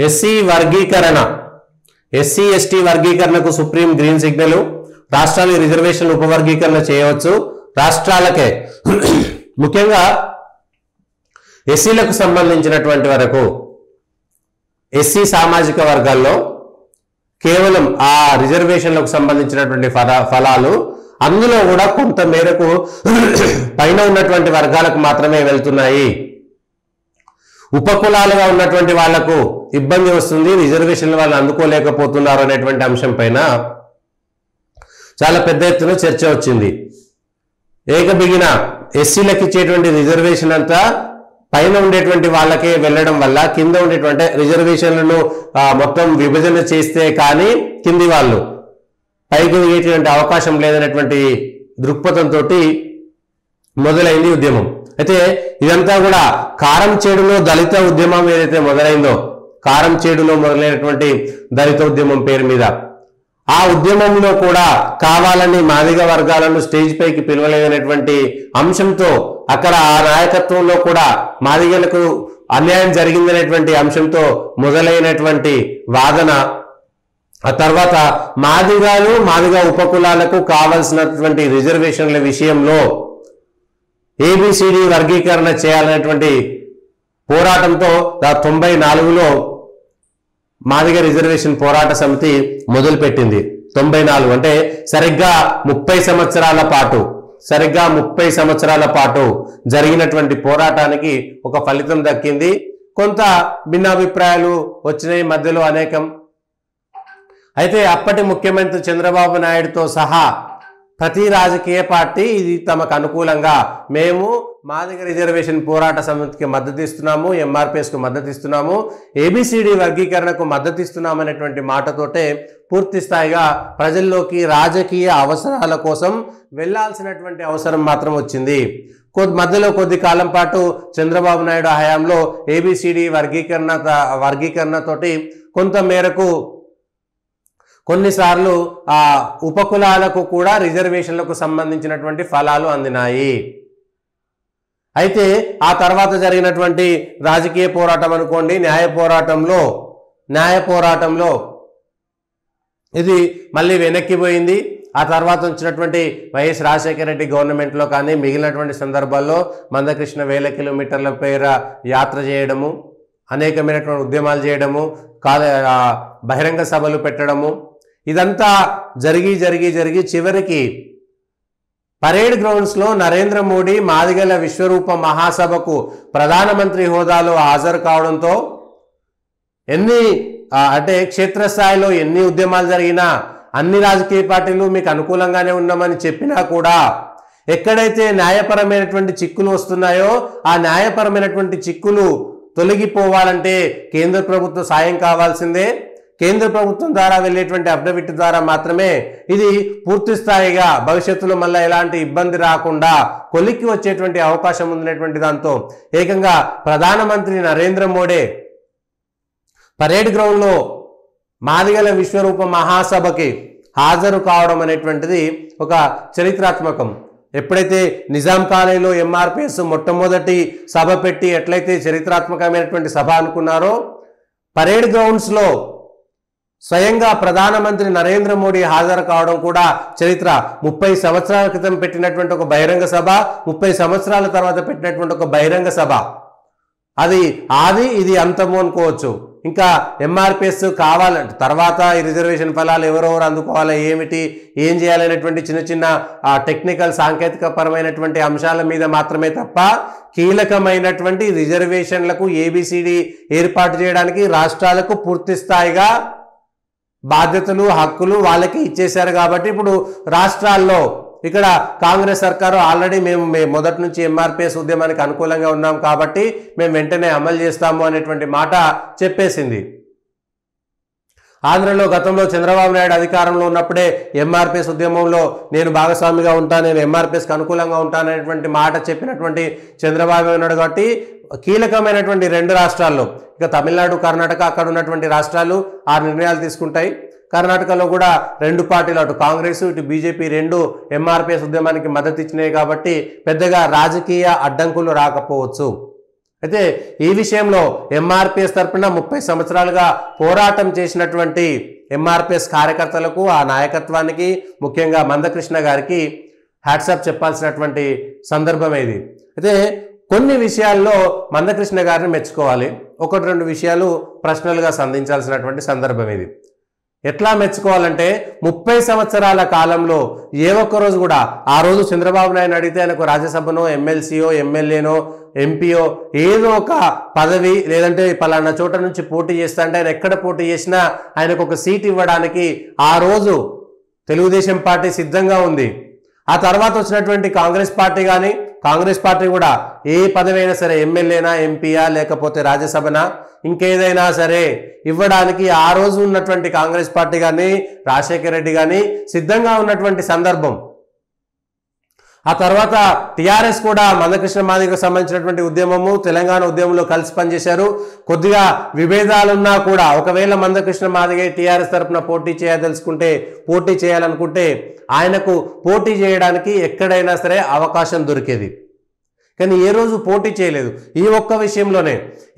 SC వర్గీకరణ SC ST వర్గీకరణకు supreme green signal. రాష్ట్రాలు రిజర్వేషన్ ఉపవర్గీకరణ చేయవచ్చు. రాష్ట్రాలకే ముఖ్యంగా ఎస్సీలకు సంబంధించినటువంటి వరకు ఎస్సీ సామాజిక వర్గాల్లో కేవలం ఆ రిజర్వేషన్లకు సంబంధించినటువంటి ఫలాలు అందులో కూడా కొంత మేరకు పైన ఉన్నటువంటి వర్గాలకు మాత్రమే వెళ్తున్నాయి. ఉపకులాలుగా ఉన్నటువంటి వాళ్లకు ఇబ్బంది వస్తుంది, రిజర్వేషన్లు వాళ్ళు అందుకోలేకపోతున్నారు అనేటువంటి అంశం పైన చాలా పెద్ద ఎత్తున చర్చ వచ్చింది. ఏకబిగిన ఎస్సీలకు ఇచ్చేటువంటి రిజర్వేషన్ అంతా పైన ఉండేటువంటి వాళ్ళకే వెళ్ళడం వల్ల కింద ఉండేటువంటి రిజర్వేషన్లను మొత్తం విభజన చేస్తే కానీ కింది వాళ్ళు పైకి వెళ్ళేటువంటి అవకాశం లేదనేటువంటి దృక్పథంతో మొదలైంది ఉద్యమం. అయితే ఇదంతా కూడా కారం చేడులో దళిత ఉద్యమం ఏదైతే మొదలైందో, కారం చేడులో మొదలైనటువంటి దళిత ఉద్యమం పేరు మీద ఆ ఉద్యమంలో కూడా కావాలని మాదిగ వర్గాలను స్టేజ్ పైకి పిలవలేదనేటువంటి అంశంతో అక్కడ ఆ నాయకత్వంలో కూడా మాదిగలకు అన్యాయం జరిగిందనేటువంటి అంశంతో మొదలైనటువంటి వాదన. ఆ తర్వాత మాదిగ ఉపకులాలకు కావలసినటువంటి రిజర్వేషన్ల విషయంలో ఏబిసిడి వర్గీకరణ చేయాలనేటువంటి పోరాటంతో 94లో మాదిగ రిజర్వేషన్ పోరాట సమితి మొదలుపెట్టింది. 94 అంటే సరిగ్గా 30 సంవత్సరాల పాటు జరిగినటువంటి పోరాటానికి ఒక ఫలితం దక్కింది. కొంత భిన్నాభిప్రాయాలు వచ్చినాయి మధ్యలో అనేకం. అయితే అప్పటి ముఖ్యమంత్రి చంద్రబాబు నాయుడుతో సహా ప్రతి రాజకీయ పార్టీ ఇది తమకు అనుకూలంగా మేము మాదిగ రిజర్వేషన్ పోరాట సమితికి మద్దతు ఇస్తున్నాము, ఎంఆర్పిఎస్కు మద్దతు ఇస్తున్నాము, ఏబిసిడి వర్గీకరణకు మద్దతు ఇస్తున్నాము అనేటువంటి మాటతోటే పూర్తి స్థాయిగా ప్రజల్లోకి రాజకీయ అవసరాల కోసం వెళ్లాల్సినటువంటి అవసరం మాత్రం వచ్చింది. మధ్యలో కొద్ది కాలం పాటు చంద్రబాబు నాయుడు హయాంలో ఏబిసిడి వర్గీకరణతోటి కొంత మేరకు కొన్నిసార్లు ఆ ఉపకులాలకు కూడా రిజర్వేషన్లకు సంబంధించినటువంటి ఫలాలు అందినాయి. అయితే ఆ తర్వాత జరిగినటువంటి రాజకీయ పోరాటం అనుకోండి, న్యాయ పోరాటంలో ఇది మళ్ళీ వెనక్కిపోయింది. ఆ తర్వాత వచ్చినటువంటి వైఎస్ రాజశేఖర రెడ్డి గవర్నమెంట్లో కానీ మిగిలినటువంటి సందర్భాల్లో మందకృష్ణ 1000 కిలోమీటర్ల పేర యాత్ర చేయడము, అనేకమైనటువంటి ఉద్యమాలు చేయడము, బహిరంగ సభలు పెట్టడము, ఇదంతా జరిగి చివరికి పరేడ్ గ్రౌండ్స్లో నరేంద్ర మోడీ మాదిగల విశ్వరూప మహాసభకు ప్రధానమంత్రి హోదాలో హాజరు కావడంతో అంటే క్షేత్రస్థాయిలో ఎన్ని ఉద్యమాలు జరిగినా అన్ని రాజకీయ పార్టీలు మీకు అనుకూలంగానే ఉన్నామని చెప్పినా కూడా ఎక్కడైతే న్యాయపరమైనటువంటి చిక్కులు వస్తున్నాయో ఆ న్యాయపరమైనటువంటి చిక్కులు తొలగిపోవాలంటే కేంద్ర ప్రభుత్వ సాయం కావాల్సిందే. కేంద్ర ప్రభుత్వం ద్వారా వెళ్ళేటువంటి అఫిడవిట్ ద్వారా మాత్రమే ఇది పూర్తి స్థాయిగా భవిష్యత్తులో మళ్ళీ ఎలాంటి ఇబ్బంది రాకుండా కొలిక్కి వచ్చేటువంటి అవకాశం ఉందనేటువంటి దాంతో ఏకంగా ప్రధానమంత్రి నరేంద్ర మోడీ పరేడ్ గ్రౌండ్లో మాదిగల విశ్వరూప మహాసభకి హాజరు కావడం అనేటువంటిది ఒక చరిత్రాత్మకం. ఎప్పుడైతే నిజాం కాలేజీలో ఎంఆర్పిఎస్ మొట్టమొదటి సభ పెట్టి ఎట్లయితే చరిత్రాత్మకమైనటువంటి సభ అనుకున్నారో, పరేడ్ గ్రౌండ్స్లో స్వయంగా ప్రధానమంత్రి నరేంద్ర మోడీ హాజరు కావడం కూడా చరిత్ర. 30 సంవత్సరాల క్రితం పెట్టినటువంటి ఒక బహిరంగ సభ, 30 సంవత్సరాల తర్వాత పెట్టినటువంటి ఒక బహిరంగ సభ, ఇది అంతము అనుకోవచ్చు. ఇంకా ఎంఆర్పిఎస్ కావాలంటే తర్వాత ఈ రిజర్వేషన్ ఫలాలు ఎవరెవరు అందుకోవాలి, ఏం చేయాలనేటువంటి చిన్న టెక్నికల్ సాంకేతిక పరమైనటువంటి అంశాల మీద మాత్రమే తప్ప కీలకమైనటువంటి రిజర్వేషన్లకు ఏబిసిడి ఏర్పాటు చేయడానికి రాష్ట్రాలకు పూర్తి స్థాయిగా బాధ్యతలు హక్కులు వాళ్ళకి ఇచ్చేశారు. కాబట్టి ఇప్పుడు రాష్ట్రాల్లో ఇక్కడ కాంగ్రెస్ సర్కారు ఆల్రెడీ మేము మొదటి నుంచి ఎంఆర్పిఎస్ ఉద్యమానికి అనుకూలంగా ఉన్నాం కాబట్టి మేము వెంటనే అమలు చేస్తాము అనేటువంటి మాట చెప్పేసింది. ఆంధ్రలో గతంలో చంద్రబాబు నాయుడు అధికారంలో ఉన్నప్పుడే ఎంఆర్పిఎస్ ఉద్యమంలో నేను భాగస్వామిగా ఉంటాను, నేను ఎంఆర్పిఎస్కి అనుకూలంగా ఉంటాను అనేటువంటి మాట చెప్పినటువంటి చంద్రబాబు నాయుడు కాబట్టి కీలకమైనటువంటి 2 రాష్ట్రాల్లో ఇక తమిళనాడు కర్ణాటక అక్కడ ఉన్నటువంటి రాష్ట్రాలు ఆ నిర్ణయాలు తీసుకుంటాయి. కర్ణాటకలో కూడా 2 పార్టీలు అటు కాంగ్రెస్ ఇటు బీజేపీ 2 ఎంఆర్పిఎస్ ఉద్యమానికి మద్దతు ఇచ్చినాయి కాబట్టి పెద్దగా రాజకీయ అడ్డంకులు రాకపోవచ్చు. అయితే ఈ విషయంలో ఎంఆర్పిఎస్ తరపున 30 సంవత్సరాలుగా పోరాటం చేసినటువంటి ఎంఆర్పిఎస్ కార్యకర్తలకు, ఆ నాయకత్వానికి, ముఖ్యంగా మందకృష్ణ గారికి హ్యాట్సాప్ చెప్పాల్సినటువంటి సందర్భం ఇది. అయితే కొన్ని విషయాల్లో మందకృష్ణ గారిని మెచ్చుకోవాలి, 1-2 విషయాలు ప్రశ్నలుగా సంధించాల్సినటువంటి సందర్భం ఇది. ఎట్లా మెచ్చుకోవాలంటే 30 సంవత్సరాల కాలంలో ఏ ఒక్క రోజు కూడా, ఆ రోజు చంద్రబాబు నాయుడు అడిగితే ఆయనకు రాజ్యసభనో, ఎమ్మెల్సీయో, ఎమ్మెల్యేనో, ఎంపీఓ ఏదో ఒక పదవి, లేదంటే పలానా చోట నుంచి పోటీ చేస్తా అంటే ఆయన ఎక్కడ పోటీ చేసినా ఆయనకు ఒక సీట్ ఇవ్వడానికి ఆ రోజు తెలుగుదేశం పార్టీ సిద్ధంగా ఉంది. ఆ తర్వాత వచ్చినటువంటి కాంగ్రెస్ పార్టీ కానీ, కాంగ్రెస్ పార్టీ కూడా ఏ పదవి అయినా సరే, ఎమ్మెల్యేనా, ఎంపీయా, లేకపోతే రాజ్యసభనా, ఇంకేదైనా సరే ఇవ్వడానికి ఆ రోజు ఉన్నటువంటి కాంగ్రెస్ పార్టీ కానీ, రాజశేఖర రెడ్డి కానీ సిద్ధంగా ఉన్నటువంటి సందర్భం. ఆ తర్వాత టీఆర్ఎస్ కూడా మందకృష్ణ మాదిగకు సంబంధించినటువంటి ఉద్యమము, తెలంగాణ ఉద్యమంలో కలిసి పనిచేశారు. కొద్దిగా విభేదాలున్నా కూడా ఒకవేళ మందకృష్ణ మాదిగ టీఆర్ఎస్ తరఫున పోటీ చేయదలుచుకుంటే, పోటీ చేయాలనుకుంటే ఆయనకు పోటీ చేయడానికి ఎక్కడైనా సరే అవకాశం దొరికేది. కానీ ఏ రోజు పోటీ చేయలేదు. ఈ ఒక్క విషయంలోనే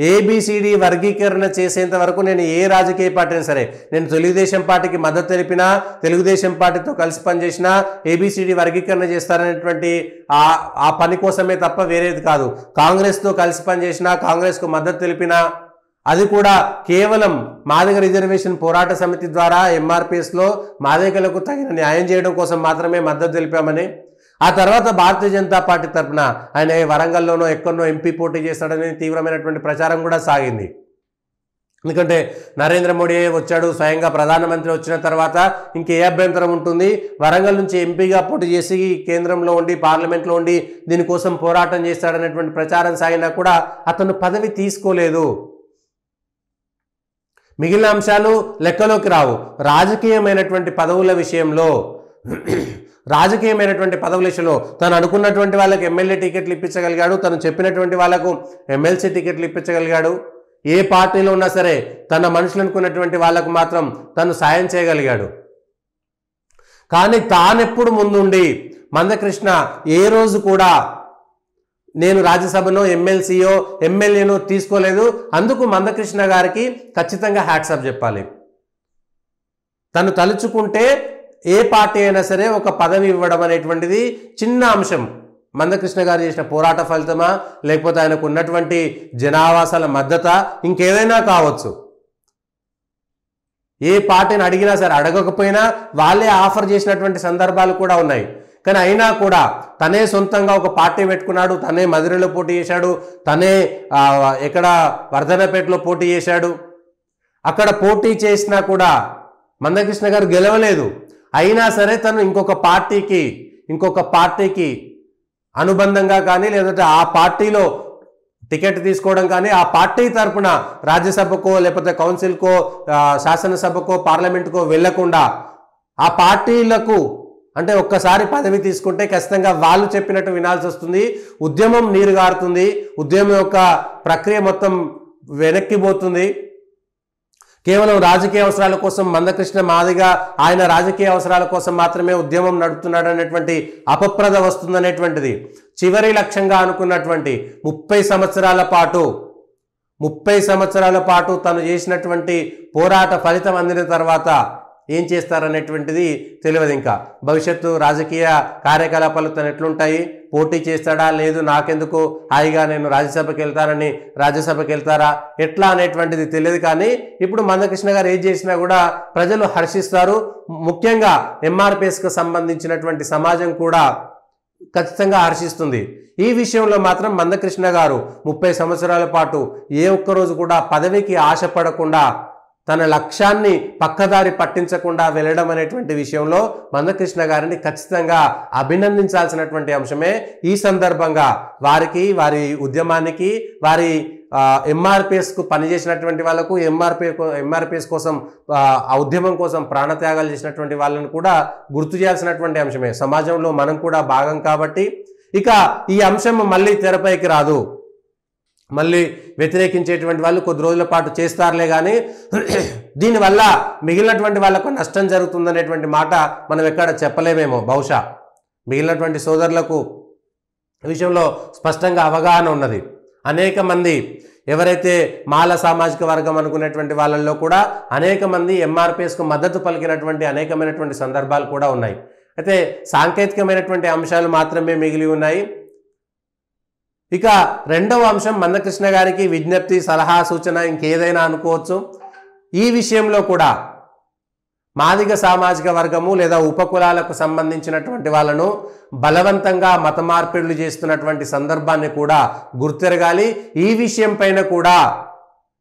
ఏబిసిడి వర్గీకరణ చేసేంత వరకు నేను ఏ రాజకీయ పార్టీని సరే, నేను తెలుగుదేశం పార్టీకి మద్దతు తెలిపినా, తెలుగుదేశం పార్టీతో కలిసి పనిచేసినా ఏబిసిడి వర్గీకరణ చేస్తారనేటువంటి ఆ పని కోసమే తప్ప వేరేది కాదు. కాంగ్రెస్తో కలిసి పనిచేసినా, కాంగ్రెస్కు మద్దతు తెలిపినా, అది కూడా కేవలం మాదిగ రిజర్వేషన్ పోరాట సమితి ద్వారా ఎంఆర్పిఎస్లో మాదిగలకు తగిన న్యాయం చేయడం కోసం మాత్రమే మద్దతు తెలిపామని, ఆ తర్వాత భారతీయ జనతా పార్టీ తరఫున ఆయన వరంగల్లోనో ఎక్కడనో ఎంపీ పోటీ చేస్తాడని తీవ్రమైనటువంటి ప్రచారం కూడా సాగింది. ఎందుకంటే నరేంద్ర మోడీ వచ్చాడు, స్వయంగా ప్రధానమంత్రి వచ్చిన తర్వాత ఇంకే అభ్యంతరం ఉంటుంది, వరంగల్ నుంచి ఎంపీగా పోటీ చేసి కేంద్రంలో ఉండి, పార్లమెంట్లో ఉండి దీనికోసం పోరాటం చేస్తాడనేటువంటి ప్రచారం సాగినా కూడా అతను పదవి తీసుకోలేదు. మిగిలిన అంశాలు లెక్కలోకి రావు. రాజకీయమైనటువంటి పదవుల విషయంలో తను అనుకున్నటువంటి వాళ్ళకి ఎమ్మెల్యే టికెట్లు ఇప్పించగలిగాడు, తను చెప్పినటువంటి వాళ్ళకు ఎమ్మెల్సీ టికెట్లు ఇప్పించగలిగాడు. ఏ పార్టీలో ఉన్నా సరే తన మనుషులు అనుకున్నటువంటి వాళ్ళకు మాత్రం తను సాయం చేయగలిగాడు. కానీ తానెప్పుడు ముందుండి మందకృష్ణ ఏ రోజు కూడా నేను రాజ్యసభనో, ఎమ్మెల్సీయో, ఎమ్మెల్యేనో తీసుకోలేదు. అందుకు మందకృష్ణ గారికి ఖచ్చితంగా హ్యాట్సాప్ చెప్పాలి. తను తలుచుకుంటే ఏ పార్టీ అయినా సరే ఒక పదవి ఇవ్వడం అనేటువంటిది చిన్న అంశం. మందకృష్ణ గారు చేసిన పోరాట ఫలితమా, లేకపోతే ఆయనకు ఉన్నటువంటి జనావాసాల మద్దత, ఇంకేదైనా కావచ్చు. ఏ పార్టీని అడిగినా సరే, అడగకపోయినా వాళ్ళే ఆఫర్ చేసినటువంటి సందర్భాలు కూడా ఉన్నాయి. కానీ అయినా కూడా తనే సొంతంగా ఒక పార్టీ పెట్టుకున్నాడు, తనే మధురలో పోటీ చేశాడు, తనే ఎక్కడ వర్ధనపేటలో పోటీ చేశాడు. అక్కడ పోటీ చేసినా కూడా మందకృష్ణ గారు గెలవలేదు. అయినా సరే తను ఇంకొక పార్టీకి అనుబంధంగా కానీ, లేదంటే ఆ పార్టీలో టికెట్ తీసుకోవడం కానీ, ఆ పార్టీ తరపున రాజ్యసభకో, లేకపోతే కౌన్సిల్కో, శాసనసభకో, పార్లమెంటుకో వెళ్లకుండా ఆ పార్టీలకు, అంటే ఒక్కసారి పదవి తీసుకుంటే ఖచ్చితంగా వాళ్ళు చెప్పినట్టు వినాల్సి వస్తుంది. ఉద్యమం నీరు గారుతుంది, ఉద్యమం యొక్క ప్రక్రియ మొత్తం వెనక్కిపోతుంది. కేవలం రాజకీయ అవసరాల కోసం మందకృష్ణ మాదిగ ఆయన రాజకీయ అవసరాల కోసం మాత్రమే ఉద్యమం నడుపుతున్నాడు అనేటువంటి అపప్రద వస్తుందనేటువంటిది చివరి లక్ష్యంగా అనుకున్నటువంటి 30 సంవత్సరాల పాటు తను చేసినటువంటి పోరాట ఫలితం అందిన తర్వాత ఏం చేస్తారనేటువంటిది తెలియదు. ఇంకా భవిష్యత్తు రాజకీయ కార్యకలాపాలు తను ఎట్లుంటాయి, పోటీ చేస్తాడా, లేదు నాకెందుకు హాయిగా నేను రాజ్యసభకి వెళ్తారా, ఎట్లా అనేటువంటిది తెలియదు. కానీ ఇప్పుడు మందకృష్ణ గారు ఏం చేసినా కూడా ప్రజలు హర్షిస్తారు. ముఖ్యంగా ఎంఆర్పిఎస్కు సంబంధించినటువంటి సమాజం కూడా ఖచ్చితంగా హర్షిస్తుంది. ఈ విషయంలో మాత్రం మందకృష్ణ గారు 30 సంవత్సరాల పాటు ఏ ఒక్కరోజు కూడా పదవికి ఆశపడకుండా, తన లక్ష్యాన్ని పక్కదారి పట్టించకుండా వెళ్ళడం అనేటువంటి విషయంలో మందకృష్ణ గారిని ఖచ్చితంగా అభినందించాల్సినటువంటి అంశమే. ఈ సందర్భంగా వారికి, వారి ఉద్యమానికి, వారి ఎంఆర్పిఎస్కు పనిచేసినటువంటి వాళ్ళకు, ఎంఆర్పిఎస్ కోసం ఆ ఉద్యమం కోసం ప్రాణత్యాగాలు చేసినటువంటి వాళ్ళని కూడా గుర్తు చేయాల్సినటువంటి అంశమే. సమాజంలో మనం కూడా భాగం కాబట్టి ఇక ఈ అంశం మళ్ళీ తెరపైకి రాదు. మళ్ళీ వ్యతిరేకించేటువంటి వాళ్ళు కొద్ది రోజుల పాటు చేస్తారులే, కానీ దీనివల్ల మిగిలినటువంటి వాళ్ళకు నష్టం జరుగుతుందనేటువంటి మాట మనం ఎక్కడ చెప్పలేమేమో. బహుశా మిగిలినటువంటి సోదరులకు విషయంలో స్పష్టంగా అవగాహన ఉన్నది. అనేక మంది ఎవరైతే మాల సామాజిక వర్గం అనుకునేటువంటి వాళ్ళల్లో కూడా అనేక మంది ఎంఆర్పిఎస్కు మద్దతు పలికినటువంటి అనేకమైనటువంటి సందర్భాలు కూడా ఉన్నాయి. అయితే సాంకేతికమైనటువంటి అంశాలు మాత్రమే మిగిలి ఉన్నాయి. ఇక రెండవ అంశం మందకృష్ణ గారికి విజ్ఞప్తి, సలహా, సూచన ఇంకేదైనా అనుకోవచ్చు. ఈ విషయంలో కూడా మాదిగ సామాజిక వర్గము లేదా ఉపకులాలకు సంబంధించినటువంటి వాళ్ళను బలవంతంగా మత మార్పిడులు చేస్తున్నటువంటి సందర్భాన్ని కూడా గుర్తెరగాలి. ఈ విషయం పైన కూడా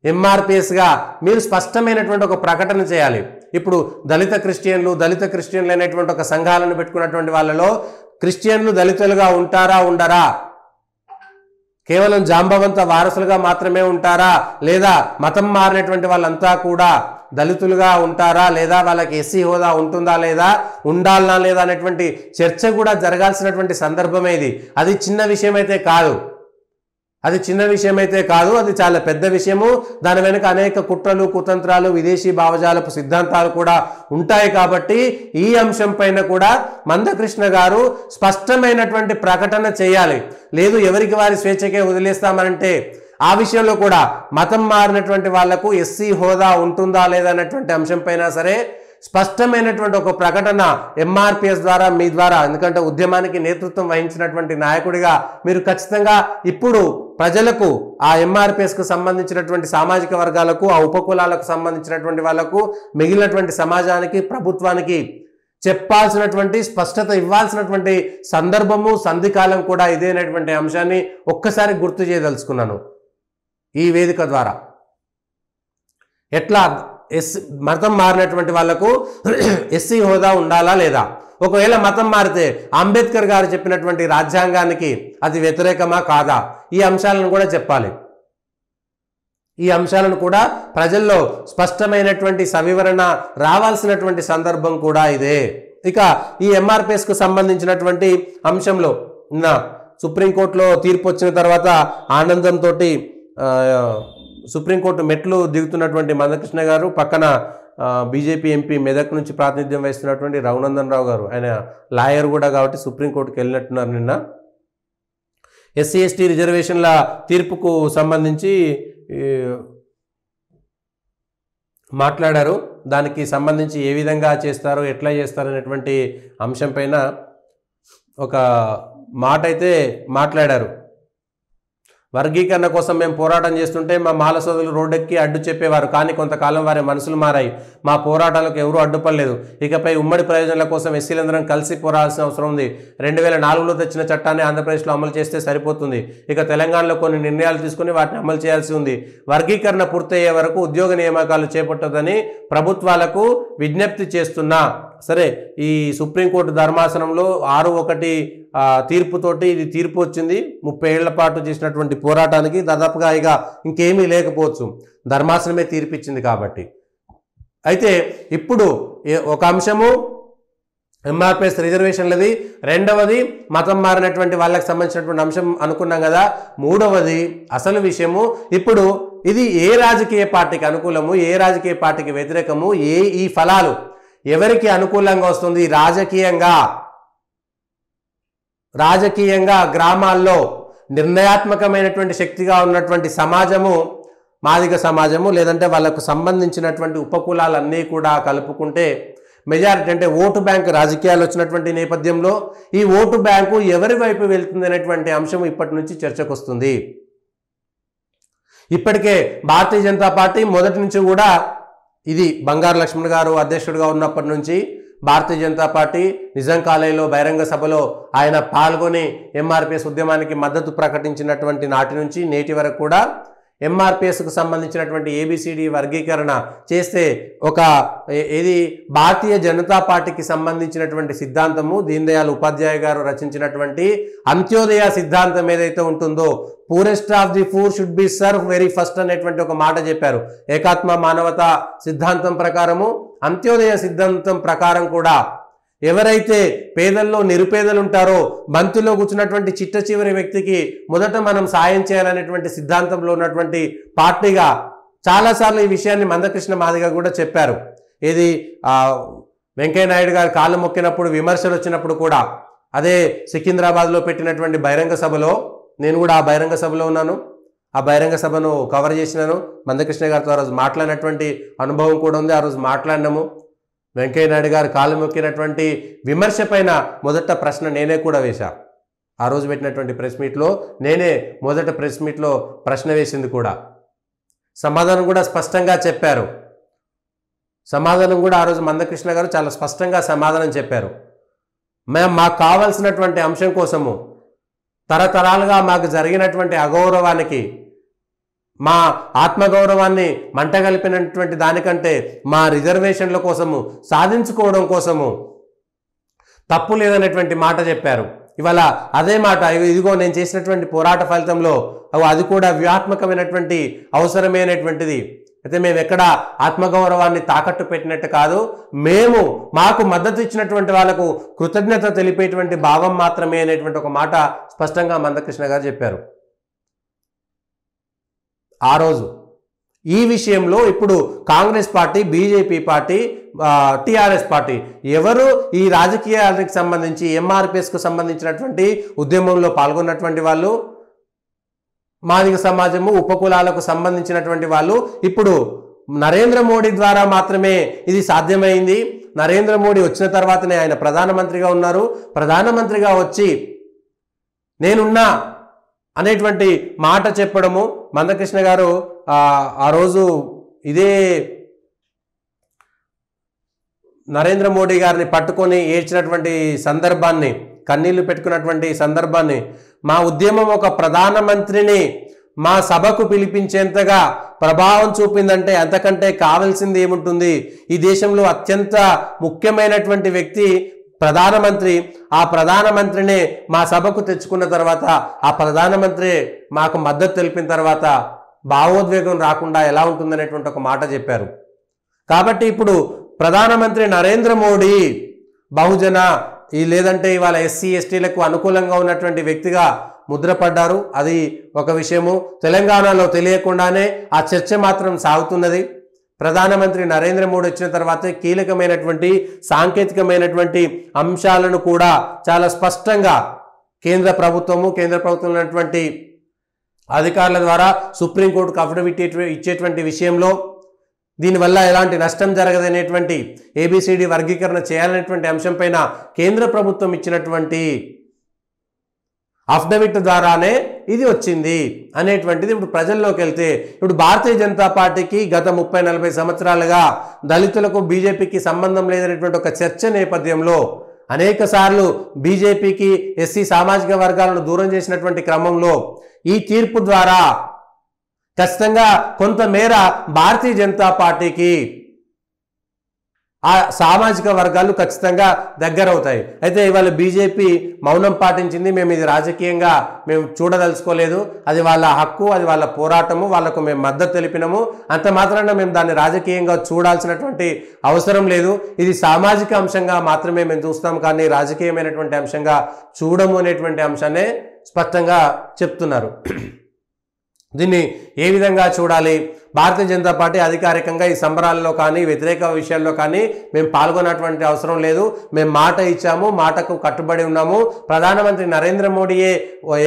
ఎంఆర్పిఎస్గా మీరు స్పష్టమైనటువంటి ఒక ప్రకటన చేయాలి. ఇప్పుడు దళిత క్రిస్టియన్లు అనేటువంటి ఒక సంఘాలను పెట్టుకున్నటువంటి వాళ్ళలో క్రిస్టియన్లు దళితులుగా ఉంటారా ఉండరా, కేవలం జాంబవంత వారసులుగా మాత్రమే ఉంటారా, లేదా మతం మారినటువంటి వాళ్ళంతా కూడా దళితులుగా ఉంటారా, లేదా వాళ్ళకి ఎస్సీ హోదా ఉంటుందా లేదా, ఉండాలనా లేదా అనేటువంటి చర్చ కూడా జరగాల్సినటువంటి సందర్భమే ఇది. అది చిన్న విషయం అయితే కాదు, అది చాలా పెద్ద విషయము. దాని వెనుక అనేక కుట్రలు, కుతంత్రాలు, విదేశీ భావజాలపు సిద్ధాంతాలు కూడా ఉంటాయి. కాబట్టి ఈ అంశం పైన కూడా మందకృష్ణ గారు స్పష్టమైనటువంటి ప్రకటన చేయాలి. లేదు ఎవరికి వారి స్వేచ్ఛకే వదిలేస్తామనంటే ఆ విషయంలో కూడా మతం మారినటువంటి వాళ్లకు ఎస్సీ హోదా ఉంటుందా లేదా అనేటువంటి అంశం పైన సరే స్పష్టమైనటువంటి ఒక ప్రకటన ఎంఆర్పిఎస్ ద్వారా, మీ ద్వారా, ఎందుకంటే ఉద్యమానికి నేతృత్వం వహించినటువంటి నాయకుడిగా మీరు ఖచ్చితంగా ఇప్పుడు ప్రజలకు, ఆ ఎంఆర్పిఎస్కు సంబంధించినటువంటి సామాజిక వర్గాలకు, ఆ ఉపకులాలకు సంబంధించినటువంటి వాళ్లకు, మిగిలినటువంటి సమాజానికి, ప్రభుత్వానికి చెప్పాల్సినటువంటి, స్పష్టత ఇవ్వాల్సినటువంటి సందర్భము, సంధికాలం కూడా ఇదేనటువంటి అంశాన్ని ఒక్కసారి గుర్తు చేయదలుచుకున్నాను ఈ వేదిక ద్వారా. ఎట్లా మతం మారినటువంటి వాళ్లకు ఎస్సీ హోదా ఉండాలా లేదా, ఒకవేళ మతం మారితే అంబేద్కర్ గారు చెప్పినటువంటి రాజ్యాంగానికి అది వ్యతిరేకమా కాదా, ఈ అంశాలను కూడా చెప్పాలి. ఈ అంశాలను కూడా ప్రజల్లో స్పష్టమైనటువంటి సవివరణ రావాల్సినటువంటి సందర్భం కూడా ఇదే. ఇక ఈ ఎంఆర్పిఎస్కు సంబంధించినటువంటి అంశంలో సుప్రీంకోర్టులో తీర్పు వచ్చిన తర్వాత ఆనందంతో సుప్రీంకోర్టు మెట్లు దిగుతున్నటువంటి మందకృష్ణ గారు, పక్కన బీజేపీ ఎంపీ మెదక్ నుంచి ప్రాతినిధ్యం వహిస్తున్నటువంటి రఘునందన్ రావు గారు, ఆయన లాయర్ కూడా కాబట్టి సుప్రీంకోర్టుకి వెళ్ళినట్టున్నారు. నిన్న ఎస్సీ ఎస్టీ రిజర్వేషన్ల తీర్పుకు సంబంధించి మాట్లాడారు. దానికి సంబంధించి ఏ విధంగా చేస్తారు, ఎట్లా చేస్తారు అనేటువంటి అంశం పైన ఒక మాట అయితే మాట్లాడారు. వర్గీకరణ కోసం మేము పోరాటం చేస్తుంటే మా మాల సోదరులు రోడ్డెక్కి అడ్డు చెప్పేవారు, కానీ కొంతకాలం వారి మనసులు మారాయి. మా పోరాటాలకు ఎవరూ అడ్డుపడలేదు. ఇకపై ఉమ్మడి ప్రయోజనాల కోసం ఎస్సీలందరం కలిసి పోరాడాల్సిన అవసరం ఉంది. 2004లో తెచ్చిన చట్టాన్ని ఆంధ్రప్రదేశ్లో అమలు చేస్తే సరిపోతుంది. ఇక తెలంగాణలో కొన్ని నిర్ణయాలు తీసుకుని వాటిని అమలు చేయాల్సి ఉంది. వర్గీకరణ పూర్తయ్యే వరకు ఉద్యోగ నియామకాలు చేపట్టొద్దని ప్రభుత్వాలకు విజ్ఞప్తి చేస్తున్నా. సరే, ఈ సుప్రీంకోర్టు ధర్మాసనంలో 6-1 తీర్పుతోటి ఇది తీర్పు వచ్చింది. 30 ఏళ్ల పాటు చేసినటువంటి పోరాటానికి దాదాపుగా ఇక ఇంకేమీ లేకపోవచ్చు, ధర్మాసనమే తీర్పిచ్చింది కాబట్టి. అయితే ఇప్పుడు ఒక అంశము ఎంఆర్పిఎస్ రిజర్వేషన్లది, రెండవది మతం మారినటువంటి వాళ్ళకి సంబంధించినటువంటి అంశం అనుకున్నాం కదా. మూడవది అసలు విషయము, ఇప్పుడు ఇది ఏ రాజకీయ పార్టీకి అనుకూలము, ఏ రాజకీయ పార్టీకి వ్యతిరేకము, ఈ ఫలాలు ఎవరికి అనుకూలంగా వస్తుంది, రాజకీయంగా గ్రామాల్లో నిర్ణయాత్మకమైనటువంటి శక్తిగా ఉన్నటువంటి సమాజము మాదిగ సమాజము, లేదంటే వాళ్ళకు సంబంధించినటువంటి ఉపకులాలన్నీ కూడా కలుపుకుంటే మెజారిటీ, అంటే ఓటు బ్యాంకు రాజకీయాలు వచ్చినటువంటి నేపథ్యంలో ఈ ఓటు బ్యాంకు ఎవరి వైపు వెళ్తుంది అనేటువంటి అంశం ఇప్పటి నుంచి చర్చకు వస్తుంది. ఇప్పటికే భారతీయ జనతా పార్టీ మొదటి నుంచి కూడా, ఇది బంగారు లక్ష్మణ్ గారు అధ్యక్షుడిగా ఉన్నప్పటి నుంచి భారతీయ జనతా పార్టీ నిజాం కాలేజీలో బహిరంగ సభలో ఆయన పాల్గొని ఎంఆర్పిఎస్ ఉద్యమానికి మద్దతు ప్రకటించినటువంటి నాటి నుంచి నేటి వరకు కూడా ఎంఆర్పిఎస్కు సంబంధించినటువంటి ఏబిసిడి వర్గీకరణ చేస్తే ఇది భారతీయ జనతా పార్టీకి సంబంధించినటువంటి సిద్ధాంతము, దీన్ దయాళ్ ఉపాధ్యాయ గారు రచించినటువంటి అంత్యోదయ సిద్ధాంతం ఏదైతే ఉంటుందో, poorest of the poor should be serve very first అనేటువంటి ఒక మాట చెప్పారు. ఏకాత్మ మానవత సిద్ధాంతం ప్రకారము, అంత్యోదయ సిద్ధాంతం ప్రకారం కూడా ఎవరైతే పేదల్లో నిరుపేదలు ఉంటారో, బంతిలో కూర్చున్నటువంటి చిట్ట చివరి వ్యక్తికి మొదట మనం సాయం చేయాలనేటువంటి సిద్ధాంతంలో ఉన్నటువంటి పార్టీగా చాలాసార్లు ఈ విషయాన్ని మందకృష్ణ మాదిగ కూడా చెప్పారు. ఇది వెంకయ్య నాయుడు గారు కాళ్ళు మొక్కినప్పుడు, విమర్శలు వచ్చినప్పుడు కూడా, అదే సికింద్రాబాద్లో పెట్టినటువంటి బహిరంగ సభలో, నేను కూడా ఆ బహిరంగ సభలో ఉన్నాను, ఆ బహిరంగ సభను కవర్ చేసినాను. మందకృష్ణ గారితో ఆ రోజు మాట్లాడినటువంటి అనుభవం కూడా ఉంది. ఆ రోజు మాట్లాడినాము. వెంకయ్య నాయుడు గారు కాలు మొక్కినటువంటి విమర్శ పైన మొదట ప్రశ్న నేనే కూడా వేశా. ఆ రోజు పెట్టినటువంటి ప్రెస్ మీట్లో నేనే మొదట ప్రెస్ మీట్లో ప్రశ్న వేసింది కూడా. సమాధానం కూడా స్పష్టంగా చెప్పారు. సమాధానం కూడా ఆ రోజు మందకృష్ణ గారు చాలా స్పష్టంగా సమాధానం చెప్పారు. మాకు కావాల్సినటువంటి అంశం కోసము, తరతరాలుగా మాకు జరిగినటువంటి అగౌరవానికి, మా ఆత్మగౌరవాన్ని మంటగలిపినటువంటి దానికంటే మా రిజర్వేషన్ల కోసము సాధించుకోవడం కోసము తప్పు లేదనేటువంటి మాట చెప్పారు. ఇవాళ అదే మాట ఇదిగో నేను చేసినటువంటి పోరాట ఫలితంలో అది కూడా వ్యూహాత్మకమైనటువంటి అవసరమైనటువంటిది. అయితే మేము ఎక్కడ ఆత్మగౌరవాన్ని తాకట్టు పెట్టినట్టు కాదు, మేము మాకు మద్దతు ఇచ్చినటువంటి వాళ్ళకు కృతజ్ఞత తెలిపేటువంటి భావం మాత్రమే అనేటువంటి ఒక మాట స్పష్టంగా మందకృష్ణ గారు చెప్పారు ఆ రోజు. ఈ విషయంలో ఇప్పుడు Congress party, BJP party, TRS party ఎవరు ఈ రాజకీయాలకు సంబంధించి ఎంఆర్పిఎస్కు సంబంధించినటువంటి ఉద్యమంలో పాల్గొన్నటువంటి వాళ్ళు, మాదిగ సమాజము, ఉపకులాలకు సంబంధించినటువంటి వాళ్ళు ఇప్పుడు నరేంద్ర మోడీ ద్వారా మాత్రమే ఇది సాధ్యమైంది. నరేంద్ర మోడీ వచ్చిన తర్వాతనే ఆయన ప్రధానమంత్రిగా ఉన్నారు. ప్రధానమంత్రిగా వచ్చి నేనున్నా అనేటువంటి మాట చెప్పడము. మందకృష్ణ గారు ఆ రోజు ఇదే నరేంద్ర మోడీ గారిని పట్టుకొని ఏడ్చినటువంటి సందర్భాన్ని, కన్నీళ్లు పెట్టుకున్నటువంటి సందర్భాన్ని, మా ఉద్యమం ఒక ప్రధానమంత్రిని మా సభకు పిలిపించేంతగా ప్రభావం చూపిందంటే అంతకంటే కావాల్సింది ఏముంటుంది? ఈ దేశంలో అత్యంత ముఖ్యమైనటువంటి వ్యక్తి ప్రధానమంత్రి. ఆ ప్రధానమంత్రినే మా సభకు తెచ్చుకున్న తర్వాత, ఆ ప్రధానమంత్రి మాకు మద్దతు తెలిపిన తర్వాత భావోద్వేగం రాకుండా ఎలా ఉంటుందనేటువంటి ఒక మాట చెప్పారు. కాబట్టి ఇప్పుడు ప్రధానమంత్రి నరేంద్ర మోడీ బహుజన లేదంటే ఇవాళ ఎస్సీ ఎస్టీలకు అనుకూలంగా ఉన్నటువంటి వ్యక్తిగా ముద్రపడ్డారు. అది ఒక విషయము. తెలంగాణలో తెలియకుండానే ఆ చర్చ మాత్రం సాగుతున్నది. ప్రధానమంత్రి నరేంద్ర మోడీ వచ్చిన తర్వాత కీలకమైనటువంటి సాంకేతికమైనటువంటి అంశాలను కూడా చాలా స్పష్టంగా కేంద్ర ప్రభుత్వంలో ఉన్నటువంటి అధికారుల ద్వారా సుప్రీంకోర్టుకు అఫిడవిట్ ఇచ్చేటువంటి విషయంలో దీనివల్ల ఎలాంటి నష్టం జరగదనేటువంటి ఏబిసిడి వర్గీకరణ చేయాలనేటువంటి అంశంపైన కేంద్ర ప్రభుత్వం ఇచ్చినటువంటి అఫిడవిట్ ద్వారానే ఇది వచ్చింది అనేటువంటిది ఇప్పుడు ప్రజల్లోకి వెళ్తే, ఇప్పుడు భారతీయ జనతా పార్టీకి గత 30-40 సంవత్సరాలుగా దళితులకు బీజేపీకి సంబంధం లేదనేటువంటి ఒక చర్చ నేపథ్యంలో అనేక సార్లు బీజేపీకి ఎస్సీ సామాజిక వర్గాలను దూరం చేసినటువంటి క్రమంలో ఈ తీర్పు ద్వారా ఖచ్చితంగా కొంతమేర భారతీయ జనతా పార్టీకి ఆ సామాజిక వర్గాలు ఖచ్చితంగా దగ్గరవుతాయి. అయితే ఇవాళ బీజేపీ మౌనం పాటించింది. మేము ఇది రాజకీయంగా మేము చూడదలుచుకోలేదు, అది వాళ్ళ హక్కు, అది వాళ్ళ పోరాటము, వాళ్ళకు మేము మద్దతు తెలిపినాము, అంత మాత్రాన మేము దాన్ని రాజకీయంగా చూడాల్సినటువంటి అవసరం లేదు. ఇది సామాజిక అంశంగా మాత్రమే మేము చూస్తాం, కానీ రాజకీయమైనటువంటి అంశంగా చూడము అనేటువంటి అంశాన్ని స్పష్టంగా చెప్తున్నారు. దీన్ని ఏ విధంగా చూడాలి? భారతీయ జనతా పార్టీ అధికారికంగా ఈ సంబరాల్లో కానీ వ్యతిరేక విషయాల్లో కానీ మేము పాల్గొన్నటువంటి అవసరం లేదు. మేము మాట ఇచ్చాము, మాటకు కట్టుబడి ఉన్నాము. ప్రధానమంత్రి నరేంద్ర మోడీయే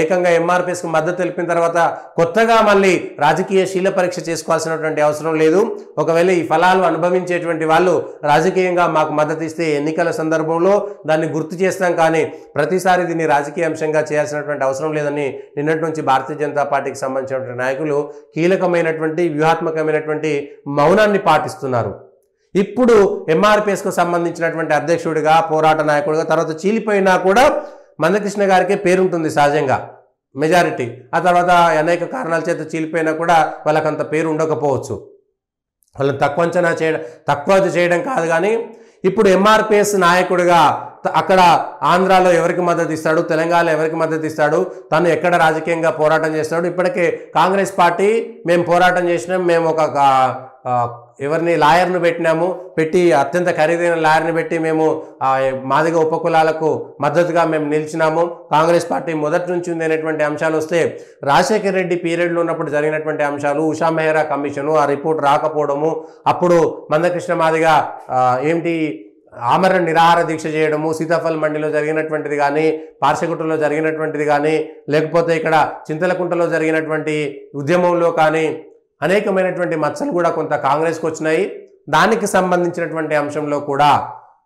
ఏకంగా ఎంఆర్పిఎస్కి మద్దతు తెలిపిన తర్వాత కొత్తగా మళ్ళీ రాజకీయ శీల పరీక్ష చేసుకోవాల్సినటువంటి అవసరం లేదు. ఒకవేళ ఈ ఫలాలు అనుభవించేటువంటి వాళ్ళు రాజకీయంగా మాకు మద్దతు ఇస్తే ఎన్నికల సందర్భంలో దాన్ని గుర్తు చేస్తాం, కానీ ప్రతిసారి దీన్ని రాజకీయ అంశంగా చేయాల్సినటువంటి అవసరం లేదని నిన్నటి నుంచి భారతీయ జనతా పార్టీకి సంబంధించినటువంటి నాయకులు కీలకమైనటువంటి వ్యూహాత్మకమైనటువంటి మౌనాన్ని పాటిస్తున్నారు. ఇప్పుడు ఎంఆర్పిఎస్కు సంబంధించినటువంటి అధ్యక్షుడిగా, పోరాట నాయకుడిగా తర్వాత చీలిపోయినా కూడా మందకృష్ణ గారికే పేరుంటుంది సహజంగా, మెజారిటీ. ఆ తర్వాత అనేక కారణాల చేత చీలిపోయినా కూడా వాళ్ళకంత పేరు ఉండకపోవచ్చు. వాళ్ళని తక్కువ చేయడం కాదు, కానీ ఇప్పుడు ఎంఆర్పిఎస్ నాయకుడిగా అక్కడ ఆంధ్రాలో ఎవరికి మద్దతు ఇస్తాడు, తెలంగాణలో ఎవరికి మద్దతు ఇస్తాడు, తను ఎక్కడ రాజకీయంగా పోరాటం చేస్తాడు? ఇప్పటికే కాంగ్రెస్ పార్టీ మేము పోరాటం చేసినాం, మేము ఒక ఎవరిని లాయర్ను పెట్టి అత్యంత ఖరీదైన లాయర్ని పెట్టి మేము మాదిగ ఉపకులాలకు మద్దతుగా మేము నిలిచినాము. కాంగ్రెస్ పార్టీ మొదటి నుంచి ఉంది అనేటువంటి అంశాలు వస్తే, రాజశేఖర రెడ్డి పీరియడ్లో ఉన్నప్పుడు జరిగినటువంటి అంశాలు, ఉషా మెహ్రా కమిషను, ఆ రిపోర్ట్ రాకపోవడము, అప్పుడు మందకృష్ణ మాదిగ ఆమరణ నిరాహార దీక్ష చేయడము, సీతాఫల్ మండిలో జరిగినటువంటిది కానీ, పార్శగుట్టలో జరిగినటువంటిది కానీ, లేకపోతే ఇక్కడ చింతలకుంటలో జరిగినటువంటి ఉద్యమంలో కానీ అనేకమైనటువంటి మచ్చలు కూడా కొంత కాంగ్రెస్కి వచ్చినాయి. దానికి సంబంధించినటువంటి అంశంలో కూడా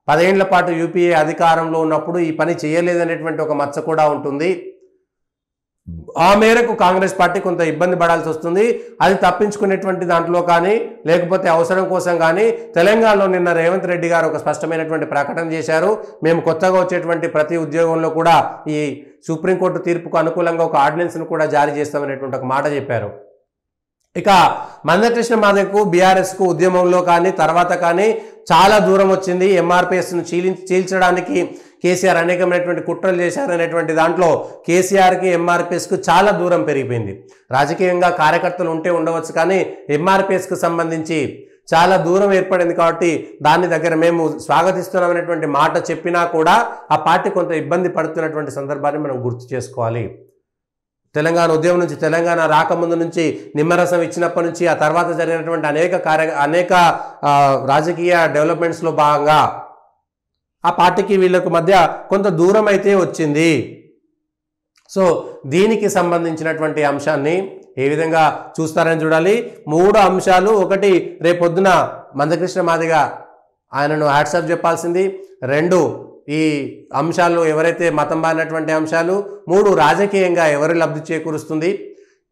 10 ఏళ్ల పాటు యూపీఏ అధికారంలో ఉన్నప్పుడు ఈ పని చేయలేదనేటువంటి ఒక మచ్చ కూడా ఉంటుంది. ఆ మేరకు కాంగ్రెస్ పార్టీ కొంత ఇబ్బంది పడాల్సి వస్తుంది. అది తప్పించుకునేటువంటి దాంట్లో కానీ, లేకపోతే అవసరం కోసం కానీ తెలంగాణలో నిన్న రేవంత్ రెడ్డి గారు ఒక స్పష్టమైనటువంటి ప్రకటన చేశారు. మేము కొత్తగా వచ్చేటువంటి ప్రతి ఉద్యోగంలో కూడా ఈ సుప్రీంకోర్టు తీర్పుకు అనుకూలంగా ఒక ఆర్డినెన్స్ను కూడా జారీ చేస్తామనేటువంటి ఒక మాట చెప్పారు. ఇక మందకృష్ణ మాదిగకు, బీఆర్ఎస్కు ఉద్యమంలో కానీ తర్వాత కానీ చాలా దూరం వచ్చింది. ఎంఆర్పిఎస్ను చీల్చడానికి కేసీఆర్ అనేకమైనటువంటి కుట్రలు చేశారనేటువంటి దాంట్లో కేసీఆర్కి ఎంఆర్పిఎస్కు చాలా దూరం పెరిగిపోయింది. రాజకీయంగా కార్యకర్తలు ఉంటే ఉండవచ్చు, కానీ ఎంఆర్పిఎస్కు సంబంధించి చాలా దూరం ఏర్పడింది. కాబట్టి దాని దగ్గర మేము స్వాగతిస్తున్నామనేటువంటి మాట చెప్పినా కూడా ఆ పార్టీ కొంత ఇబ్బంది పడుతున్నటువంటి సందర్భాన్ని మనం గుర్తు చేసుకోవాలి. తెలంగాణ ఉద్యమం నుంచి, తెలంగాణ రాకముందు నుంచి, నిమ్మరసం ఇచ్చినప్పటి నుంచి, ఆ తర్వాత జరిగినటువంటి అనేక రాజకీయ డెవలప్మెంట్స్లో భాగంగా ఆ పార్టీకి వీళ్ళకు మధ్య కొంత దూరం అయితే వచ్చింది. సో దీనికి సంబంధించినటువంటి అంశాన్ని ఏ విధంగా చూస్తారని చూడాలి. 3 అంశాలు. ఒకటి, రేపొద్దున మందకృష్ణ మాదిగ ఆయనను హ్యాట్సాప్ చెప్పాల్సింది. 2, ఈ అంశాలు ఎవరైతే మతం బారినటువంటి అంశాలు. 3, రాజకీయంగా ఎవరు లబ్ధి చేకూరుస్తుంది.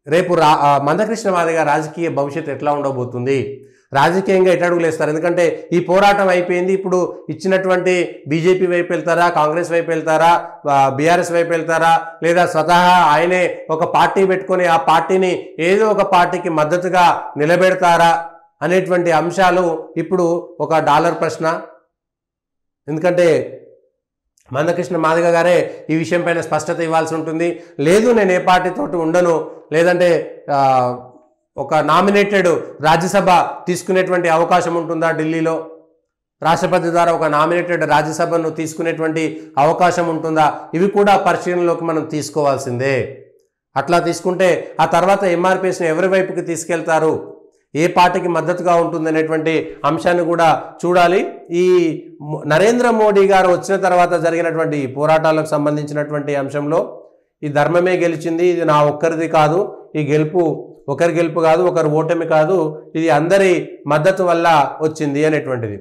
రేపు మందకృష్ణ మాదిగ రాజకీయ భవిష్యత్తు ఎట్లా ఉండబోతుంది, రాజకీయంగా ఎటు అడుగులు వేస్తారు. ఎందుకంటే ఈ పోరాటం అయిపోయింది. ఇప్పుడు ఇచ్చినటువంటి బీజేపీ వైపు వెళ్తారా, కాంగ్రెస్ వైపు వెళ్తారా, బీఆర్ఎస్ వైపు వెళ్తారా, లేదా స్వతహా ఆయనే ఒక పార్టీ పెట్టుకొని ఆ పార్టీని ఏదో ఒక పార్టీకి మద్దతుగా నిలబెడతారా అనేటువంటి అంశాలు ఇప్పుడు ఒక డాలర్ ప్రశ్న. ఎందుకంటే మందకృష్ణ మాదిగ గారే ఈ విషయం పైన స్పష్టత ఇవ్వాల్సి ఉంటుంది. లేదు నేను ఏ పార్టీతోటి ఉండను, లేదంటే ఒక నామినేటెడ్ రాజ్యసభ తీసుకునేటువంటి అవకాశం ఉంటుందా, ఢిల్లీలో రాష్ట్రపతి ద్వారా ఒక నామినేటెడ్ రాజ్యసభను తీసుకునేటువంటి అవకాశం ఉంటుందా, ఇవి కూడా పరిశీలనలోకి మనం తీసుకోవాల్సిందే. అట్లా తీసుకుంటే ఆ తర్వాత ఎంఆర్పిఎస్ని ఎవరి వైపుకి తీసుకెళ్తారు, ఏ పార్టీకి మద్దతుగా ఉంటుంది అనేటువంటి అంశాన్ని కూడా చూడాలి. ఈ నరేంద్ర మోడీ గారు వచ్చిన తర్వాత జరిగినటువంటి పోరాటాలకు సంబంధించినటువంటి అంశంలో ఈ ధర్మమే గెలిచింది, ఇది నా ఒక్కరిది కాదు, ఈ గెలుపు ఒకరి గెలుపు కాదు, ఒకరి ఓటమి కాదు, ఇది అందరి మద్దతు వల్ల వచ్చింది అనేటువంటిది.